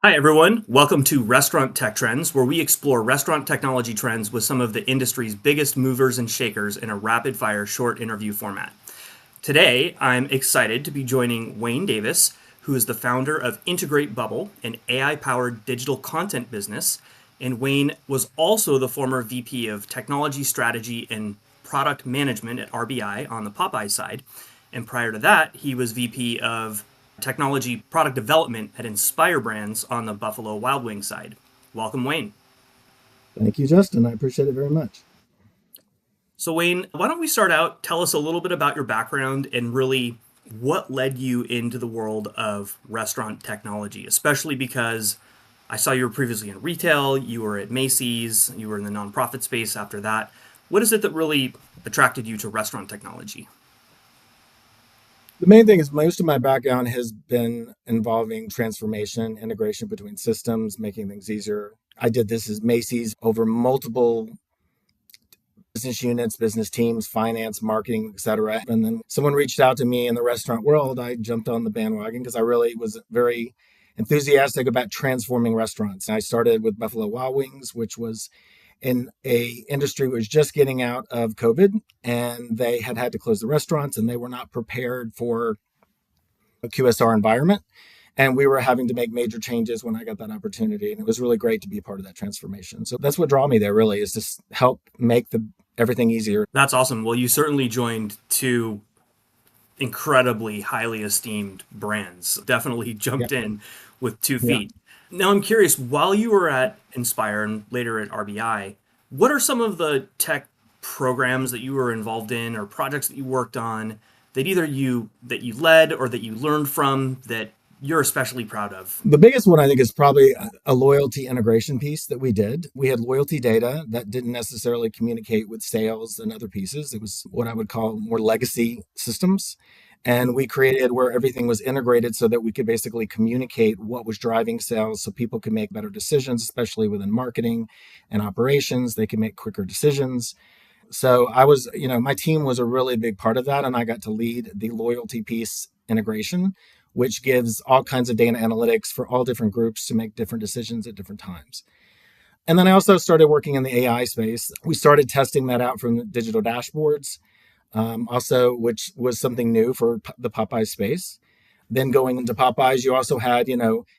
Hi, everyone. Welcome to Restaurant Tech Trends, where we explore restaurant technology trends with some of the industry's biggest movers and shakers in a rapid fire short interview format. Today, I'm excited to be joining Wayne Davis, who is the founder of Integrate Bubble, an AI powered digital content business. And Wayne was also the former VP of Technology Strategy and Product Management at RBI on the Popeyes side. And prior to that, he was VP of Technology Product Development at Inspire Brands on the Buffalo Wild Wings side. Welcome, Wayne. Thank you, Justin. I appreciate it very much. So, Wayne, why don't we start out? Tell us a little bit about your background and really what led you into the world of restaurant technology, especially because I saw you were previously in retail, you were at Macy's, you were in the nonprofit space after that. What is it that really attracted you to restaurant technology? The main thing is most of my background has been involving transformation, integration between systems, making things easier. I did this as Macy's over multiple business units, business teams, finance, marketing, etc. And then someone reached out to me in the restaurant world. I jumped on the bandwagon because I really was very enthusiastic about transforming restaurants. And I started with Buffalo Wild Wings, which was in a industry was just getting out of COVID, and they had to close the restaurants, and they were not prepared for a QSR environment. And we were having to make major changes when I got that opportunity. And it was really great to be a part of that transformation. So that's what drew me there really is to help make everything easier. That's awesome. Well, you certainly joined two incredibly highly esteemed brands. Definitely Yeah. jumped in with two Yeah. feet. Now, I'm curious, while you were at Inspire and later at RBI, what are some of the tech programs that you were involved in or projects that you worked on that either you led or that you learned from that you're especially proud of? The biggest one I think is probably a loyalty integration piece that we did. We had loyalty data that didn't necessarily communicate with sales and other pieces. It was what I would call more legacy systems. And we created where everything was integrated so that we could basically communicate what was driving sales so people could make better decisions, especially within marketing and operations. They could make quicker decisions. So my team was a really big part of that. And I got to lead the loyalty piece integration, which gives all kinds of data analytics for all different groups to make different decisions at different times. And then I also started working in the AI space. We started testing that out from the digital dashboards, also, which was something new for the Popeyes space. Then going into Popeyes, you also had,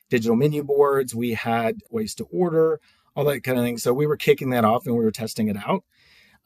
digital menu boards. We had ways to order, all that kind of thing. So we were kicking that off and we were testing it out.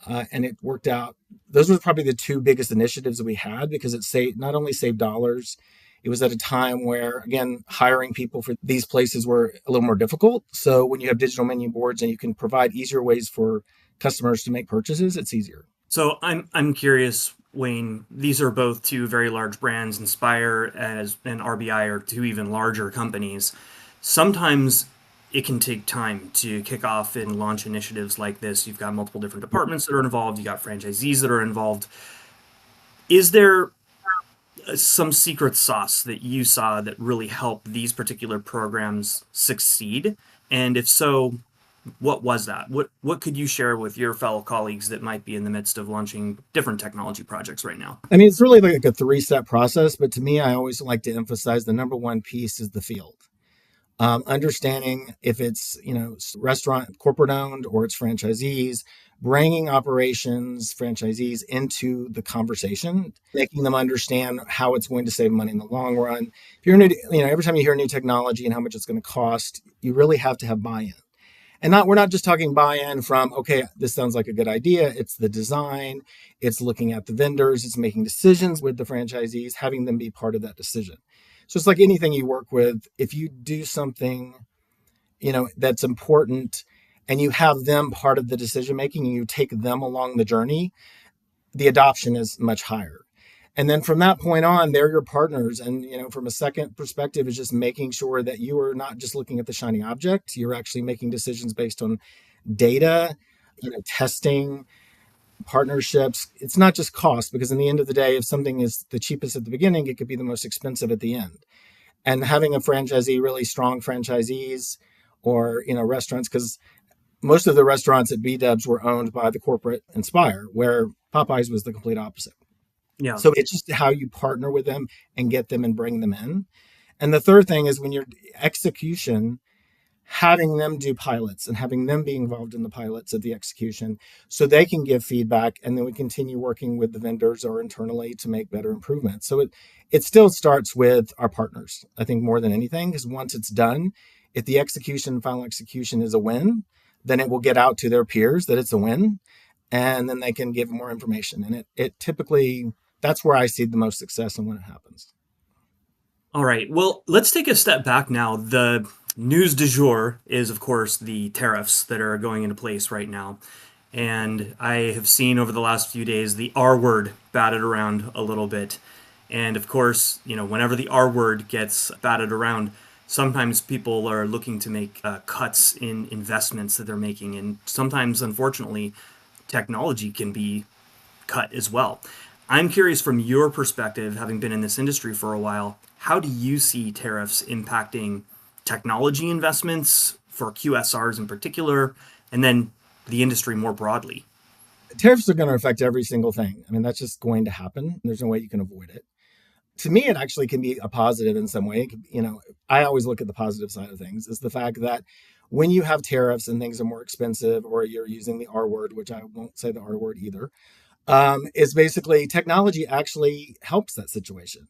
And it worked out. Those were probably the two biggest initiatives that we had because not only saved dollars, it was at a time where, again, hiring people for these places were a little more difficult. So when you have digital menu boards and you can provide easier ways for customers to make purchases, it's easier. So I'm curious, Wayne. These are both two very large brands. Inspire as and RBI are two even larger companies. Sometimes it can take time to kick off and launch initiatives like this. You've got multiple different departments that are involved. You got franchisees that are involved. Is there some secret sauce that you saw that really helped these particular programs succeed? And if so, what was that? What could you share with your fellow colleagues that might be in the midst of launching different technology projects right now? I mean, it's really like a three-step process, but to me, I always like to emphasize the number one piece is the field. Understanding if it's restaurant corporate owned or it's franchisees, bringing operations franchisees into the conversation, making them understand how it's going to save money in the long run. If you're new, every time you hear new technology and how much it's going to cost, you really have to have buy-in. And we're not just talking buy-in from, okay, this sounds like a good idea. It's the design, it's looking at the vendors, it's making decisions with the franchisees, having them be part of that decision. So it's like anything you work with. If you do something, that's important and you have them part of the decision making and you take them along the journey, the adoption is much higher. And then from that point on, they're your partners. And, from a second perspective is just making sure that you are not just looking at the shiny object. You're actually making decisions based on data, testing, partnerships. It's not just cost, because in the end of the day, if something is the cheapest at the beginning, it could be the most expensive at the end. And having a franchisee, really strong franchisees or, restaurants, because most of the restaurants at B-Dubs were owned by the corporate Inspire, where Popeyes was the complete opposite. Yeah. So it's just how you partner with them and get them and bring them in. And the third thing is when your execution having them do pilots and having them be involved in the pilots of the execution so they can give feedback, and then we continue working with the vendors or internally to make better improvements. So it still starts with our partners, I think, more than anything, because once it's done, if the final execution is a win, then it will get out to their peers that it's a win, and then they can give more information. And it typically, that's where I see the most success and when it happens. All right. Well, let's take a step back now. The news du jour is, of course, the tariffs that are going into place right now. And I have seen over the last few days the R word batted around a little bit. And of course, whenever the R word gets batted around, sometimes people are looking to make cuts in investments that they're making. And sometimes, unfortunately, technology can be cut as well. I'm curious from your perspective, having been in this industry for a while, how do you see tariffs impacting technology investments for QSRs in particular, and then the industry more broadly? Tariffs are going to affect every single thing. I mean, that's just going to happen. There's no way you can avoid it. To me, it actually can be a positive in some way. I always look at the positive side of things, is the fact that when you have tariffs and things are more expensive, or you're using the R word, which I won't say the R word either, is basically technology actually helps that situation.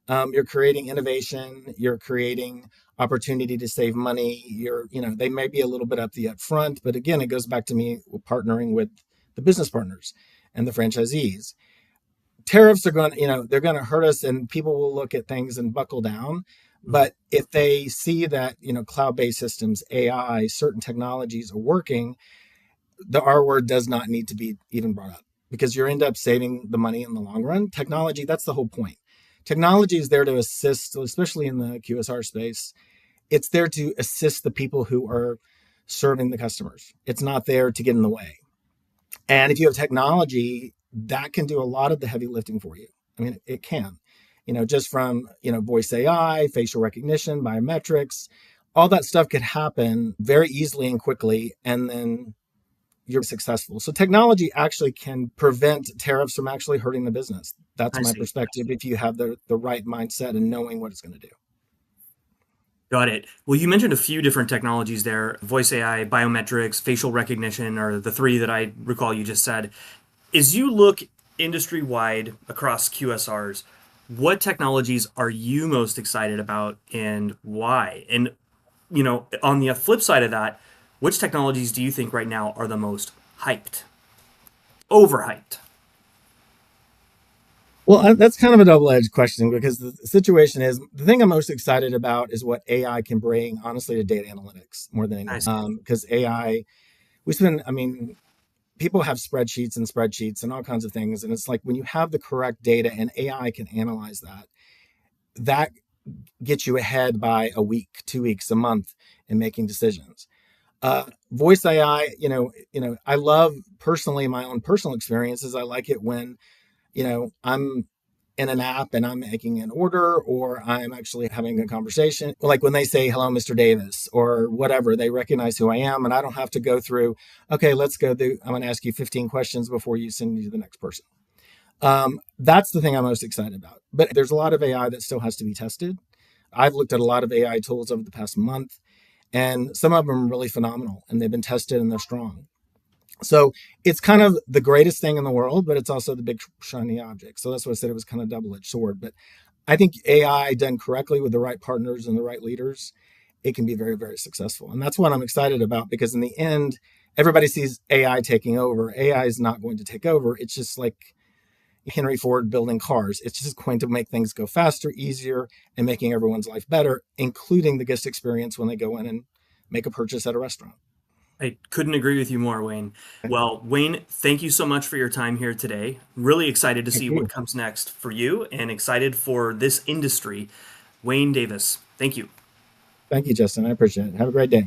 You're creating innovation, you're creating opportunity to save money. They may be a little bit up the upfront, but again, it goes back to me partnering with the business partners and the franchisees. Tariffs are going to, they're going to hurt us, and people will look at things and buckle down. Mhm. But if they see that, cloud-based systems, AI, certain technologies are working, the R word does not need to be even brought up, because you end up saving the money in the long run. Technology, that's the whole point. Technology is there to assist, especially in the QSR space. It's there to assist the people who are serving the customers. It's not there to get in the way. And if you have technology, that can do a lot of the heavy lifting for you. I mean, it can, just from, voice AI, facial recognition, biometrics, all that stuff could happen very easily and quickly. And then you're successful. So technology actually can prevent tariffs from actually hurting the business. That's I my see. perspective, if you have the right mindset and knowing what it's going to do. Got it. Well, you mentioned a few different technologies there: voice AI, biometrics, facial recognition are the three that I recall you just said. As you look industry wide across QSRs, what technologies are you most excited about and why? And, on the flip side of that, which technologies do you think right now are the most hyped, overhyped? Well, that's kind of a double-edged question, because the situation is, the thing I'm most excited about is what AI can bring, honestly, to data analytics more than I anything. see. Because AI, I mean, people have spreadsheets and all kinds of things. And it's like, when you have the correct data and AI can analyze that, that gets you ahead by a week, 2 weeks, a month in making decisions. Voice AI, I love, personally, my own personal experiences. I like it when, I'm in an app and I'm making an order, or I'm actually having a conversation. Like when they say, "Hello, Mr. Davis," or whatever, they recognize who I am, and I don't have to go through, okay, let's go through, I'm going to ask you 15 questions before you send me to the next person. That's the thing I'm most excited about. But there's a lot of AI that still has to be tested. I've looked at a lot of AI tools over the past month, and some of them are really phenomenal, and they've been tested and they're strong. So it's kind of the greatest thing in the world, but it's also the big shiny object. So that's why I said it was kind of double-edged sword. But I think AI done correctly with the right partners and the right leaders, it can be very, very successful. And that's what I'm excited about, because in the end, everybody sees AI taking over. AI is not going to take over. It's just like Henry Ford building cars. It's just going to make things go faster, easier, and making everyone's life better, including the guest experience when they go in and make a purchase at a restaurant. I couldn't agree with you more, Wayne. Well, Wayne, thank you so much for your time here today. Really excited to Thank see what you. comes next for you and excited for this industry. Wayne Davis, thank you. Thank you, Justin. I appreciate it. Have a great day.